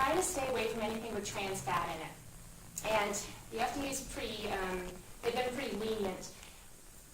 try to stay away from anything with trans fat in it. And the FDA is pretty, they've been pretty lenient.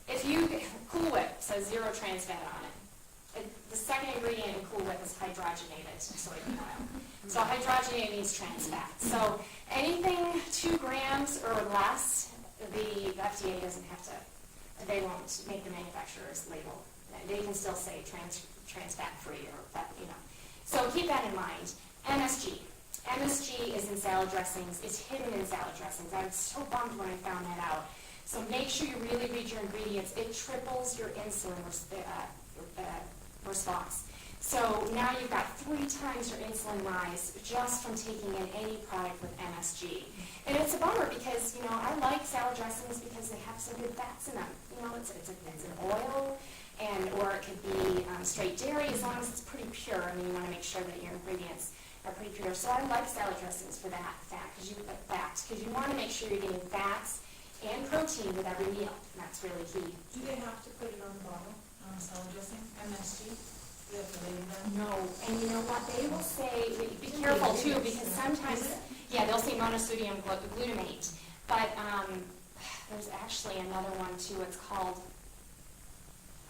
If you, Cool Whip says 0 trans fat on it. The second ingredient in Cool Whip is hydrogenated soybean oil. So hydrogenated means trans fat. So anything 2 grams or less, the FDA doesn't have to, they won't make the manufacturer's label. They can still say trans fat free or fat, you know. So keep that in mind. MSG. MSG is in salad dressings. It's hidden in salad dressings. I was so bummed when I found that out. So make sure you really read your ingredients. It triples your insulin response. So now you've got 3 times your insulin rise just from taking in any product with MSG. And it's a bummer because, you know, I like salad dressings because they have some good fats in them. You know, it's an oil, or it could be straight dairy as long as it's pretty pure. I mean, you want to make sure that your ingredients are pretty pure. So I like salad dressings for that fact, because you want to make sure you're getting fats and protein with every meal. And that's really key. Do they have to put it on the bottle, on a salad dressing, MSG? Do you have to label that? No, and you know what, they will say, be careful too, because sometimes, yeah, they'll say monosodium glutamate, but there's actually another one too, it's called,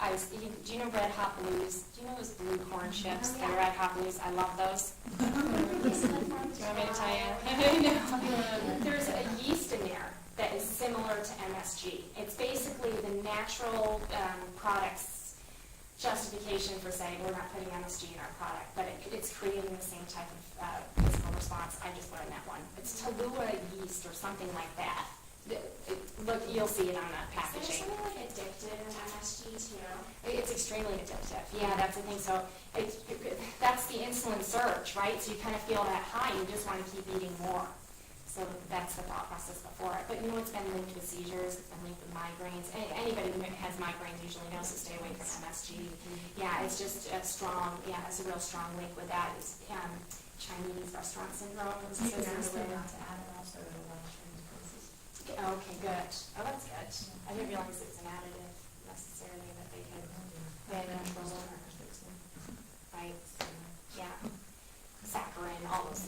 do you know Red Hot Blues? Do you know those blue corn chips? The Red Hot Blues, I love those. Do you want me to tell you? No. There's a yeast in there that is similar to MSG. It's basically the natural products justification for saying we're not putting MSG in our product, but it's creating the same type of physical response. I just learned that one. It's Talua yeast or something like that. Look, you'll see it on the packaging. Is there something like addictive in MSG too? It's extremely addictive. Yeah, that's the thing. So that's the insulin surge, right? So you kind of feel that high, and you just want to keep eating more. So that's the thought process before it. But you know, it's been linked with seizures, it's been linked with migraines. Anybody who has migraines usually knows to stay away from MSG. Yeah, it's just a strong, it's a real strong link with that. It's Chinese restaurant syndrome. You can ask them not to add it also to the lunch places. Okay, good. Oh, that's good. I didn't realize it was an additive necessarily that they could control it. Right. Yeah. Saccharin, all those,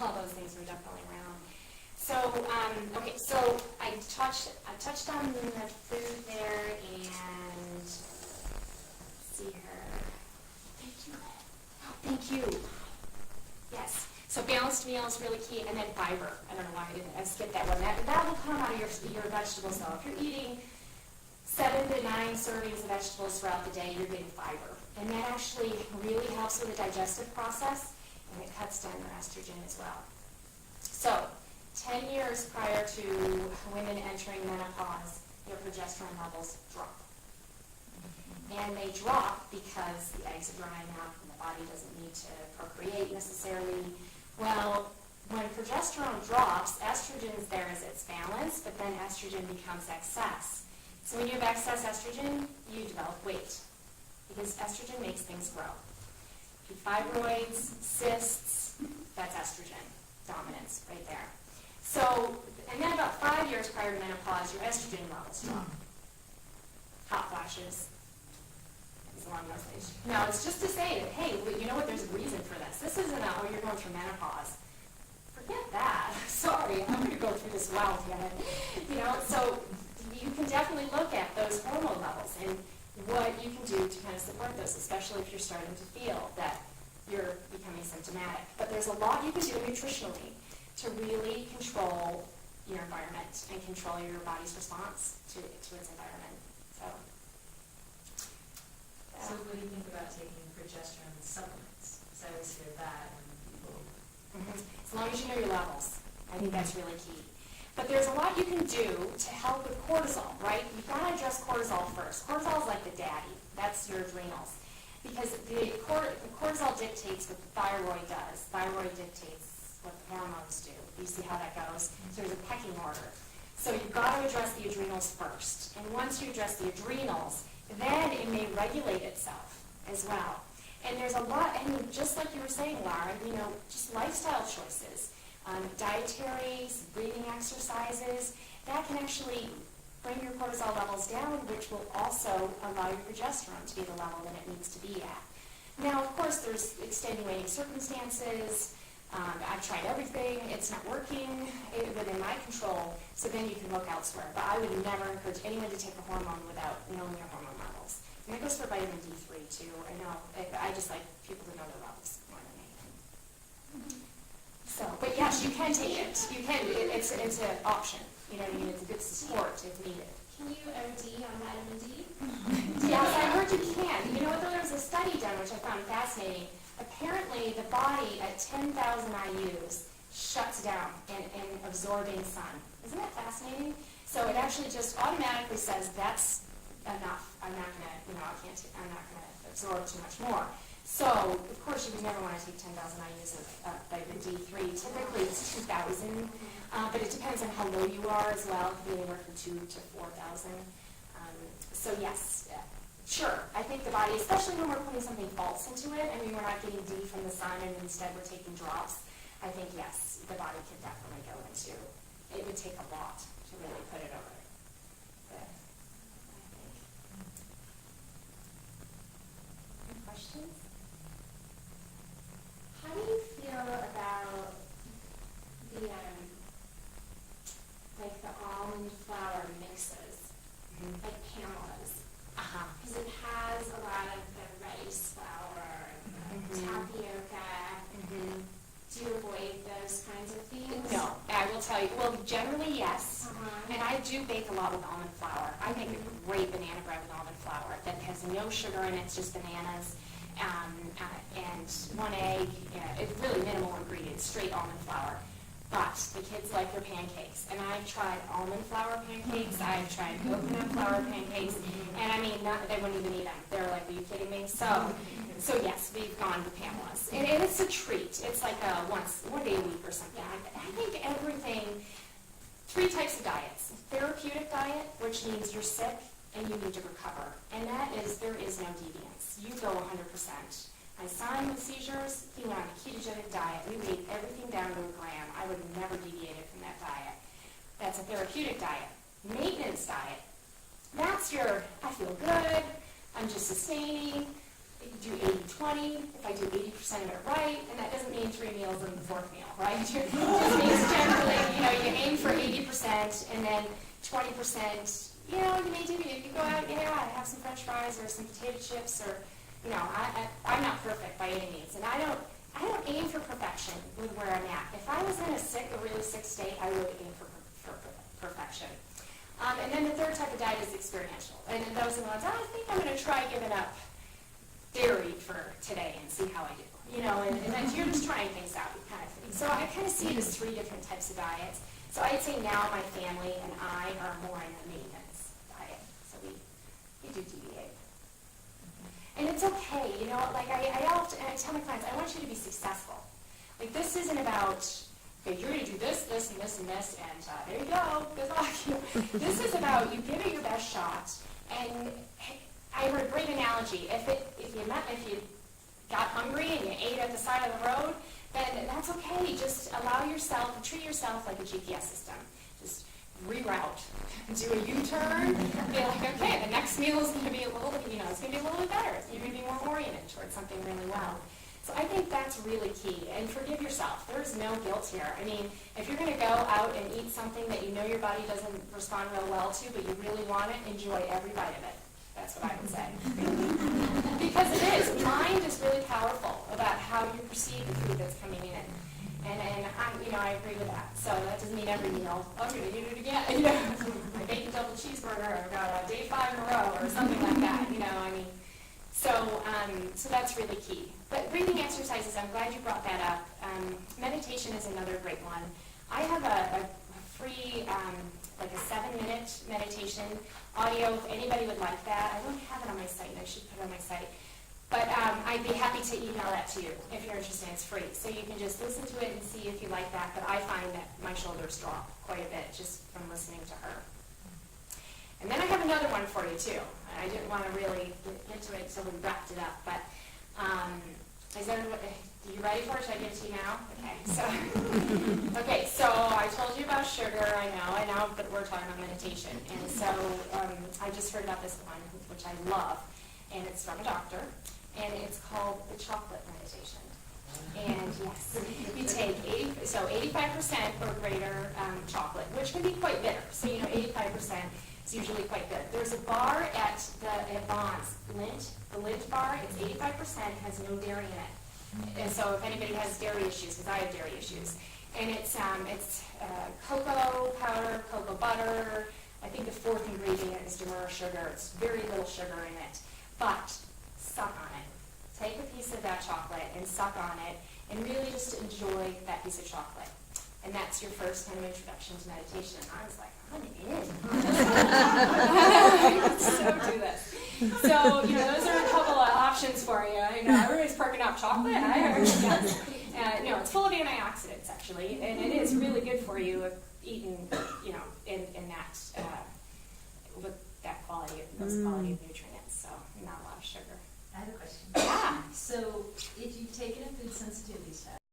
all those things were definitely around. So, okay, so I touched on the food there, and let's see here. Thank you. Yes. So balanced meal is really key, and then fiber. I don't know why I skipped that one. That will come out of your vegetables, though. If you're eating 7 to 9 servings of vegetables throughout the day, you're getting fiber. And that actually really helps with the digestive process, and it cuts down your estrogen as well. So 10 years prior to women entering menopause, their progesterone levels drop. And they drop because the eggs are drying out and the body doesn't need to procreate necessarily. Well, when progesterone drops, estrogen is there as its balance, but then estrogen becomes excess. So when you have excess estrogen, you develop weight because estrogen makes things grow. Fibroids, cysts, that's estrogen dominance right there. So, and then about 5 years prior to menopause, your estrogen levels drop. Hot flashes. Along those things. Now, it's just to say that, hey, you know what, there's a reason for this. This isn't a, oh, you're going through menopause. Forget that. Sorry, I'm going to go through this well, damn it. You know, so you can definitely look at those hormone levels and what you can do to kind of support those, especially if you're starting to feel that you're becoming symptomatic. But there's a lot you can do nutritionally to really control your environment and control your body's response to its environment. So what do you think about taking progesterone supplements? Because I always hear that when people... As long as you know your levels. I think that's really key. But there's a lot you can do to help with cortisol, right? You've got to address cortisol first. Cortisol is like the daddy. That's your adrenals. Because the cortisol dictates what the thyroid does. Thyroid dictates what the hormones do. You see how that goes? So there's a pecking order. So you've got to address the adrenals first. And once you address the adrenals, then it may regulate itself as well. And there's a lot, I mean, just like you were saying, Laura, you know, just lifestyle choices, dietaries, breathing exercises, that can actually bring your cortisol levels down, which will also allow your progesterone to be the level that it needs to be at. Now, of course, there's extenuating circumstances, I've tried everything, it's not working within my control, so then you can look elsewhere. But I would never encourage anyone to take a hormone without knowing their hormone levels. And that goes for vitamin D3 too. I know, I just like people to know their levels more than anything. So, but yes, you can take it. You can, it's an option. You know what I mean? It's a good support if needed. Can you OD on vitamin D? Yes, I heard you can. You know what, though, there was a study done, which I found fascinating. Apparently, the body at 10,000 IUs shuts down in absorbing sun. Isn't that fascinating? So it actually just automatically says, that's enough. I'm not going to, I'm not going to absorb too much more. So, of course, you would never want to take 10,000 IUs of vitamin D3. Typically, it's 2,000, but it depends on how low you are as well. It could be anywhere from 2,000 to 4,000. So, yes, sure. I think the body, especially when we're putting something false into it, I mean, we're not getting D from the sun and instead we're taking drops. I think, yes, the body could definitely go into, it would take a lot to really put it over. But, I think. Any questions? How do you feel about the, like the almond flour mixes, like Pamela's? Because it has a lot of the rice flour and the tapioca. Do you avoid those kinds of things? No, I will tell you. Well, generally, yes. And I do bake a lot with almond flour. I make a great banana bread with almond flour that has no sugar in it, it's just bananas and one egg. It's really minimal ingredients, straight almond flour. But the kids like their pancakes, and I've tried almond flour pancakes, I've tried coconut flour pancakes, and I mean, they wouldn't even eat them. They're like, are you kidding me? So yes, we've gone with Pamela's. And it's a treat. It's like one day a week or something like that. I think everything, 3 types of diets. Therapeutic diet, which means you're sick and you need to recover. And that is, there is no deviance. You go 100%. My son with seizures, he went on a ketogenic diet. We weighed everything down to a gram. I would have never deviated from that diet. That's a therapeutic diet. Maintenance diet, that's your, I feel good, I'm just sustaining. You do 80-20, if I do 80% of it right, and that doesn't mean 3 meals and the 4th meal, right? It just means generally, you aim for 80% and then 20%, you may deviate. You go out, have some french fries or some potato chips or, I'm not perfect by any means, and I don't aim for perfection with where I'm at. If I was in a really sick state, I would aim for perfection. And then the 3rd type of diet is experiential, and those are the ones I think I'm going to try giving up dairy for today and see how I do. And then you're just trying things out, kind of thing. So I kind of see it as 3 different types of diets. So I'd say now my family and I are more in the maintenance diet. So we do deviate. And it's okay, I tell my clients, I want you to be successful. Like, this isn't about, okay, you're going to do this, this, and this, and this, and there you go, good luck. This is about you give it your best shot. And I heard a great analogy. If you got hungry and you ate at the side of the road, then that's okay. Just allow yourself, treat yourself like a GPS system. Just reroute, do a U-turn, be like, okay, the next meal is going to be a little, it's going to be a little bit better. You're going to be more oriented towards something really well. So I think that's really key. And forgive yourself. There's no guilt here. I mean, if you're going to go out and eat something that you know your body doesn't respond real well to, but you really want it, enjoy every bite of it. That's what I would say. Because it is. Mind is really powerful about how you perceive the food that's coming in. And I agree with that. So that doesn't mean every meal, I'm going to eat it again. My bacon double cheeseburger, I've got day 5 in a row, or something like that. So that's really key. But breathing exercises, I'm glad you brought that up. Meditation is another great one. I have a free, like a 7-minute meditation audio, if anybody would like that. I don't have it on my site, and I should put it on my site. But I'd be happy to email that to you if you're interested. It's free. So you can just listen to it and see if you like that. But I find that my shoulders drop quite a bit just from listening to her. And then I have another one for you, too. I didn't want to really get to it until we wrapped it up. But are you ready for it? Should I give it to you now? Okay, so I told you about sugar, I know, but we're talking about meditation. And so I just heard about this one, which I love, and it's from a doctor, and it's called the chocolate meditation. And yes, you take 85% or greater chocolate, which can be quite bitter. So 85% is usually quite good. There's a bar at Vons, Lindt, the Lindt bar. It's 85%, has no dairy in it. And so if anybody has dairy issues, because I have dairy issues, and it's cocoa powder, cocoa butter. I think the fourth ingredient is demerara sugar. It's very little sugar in it, but suck on it. Take a piece of that chocolate and suck on it, and really just enjoy that piece of chocolate. And that's your first kind of introduction to meditation. I was like, I'm in. So do this. So, those are a couple of options for you. Everybody's perking up chocolate. I heard, yes. It's full of antioxidants, actually, and it is really good for you if eaten, in that, with that quality, those quality of nutrients. So, not a lot of sugar. I have a question. Yeah. So, if you've taken a food sensitivity test,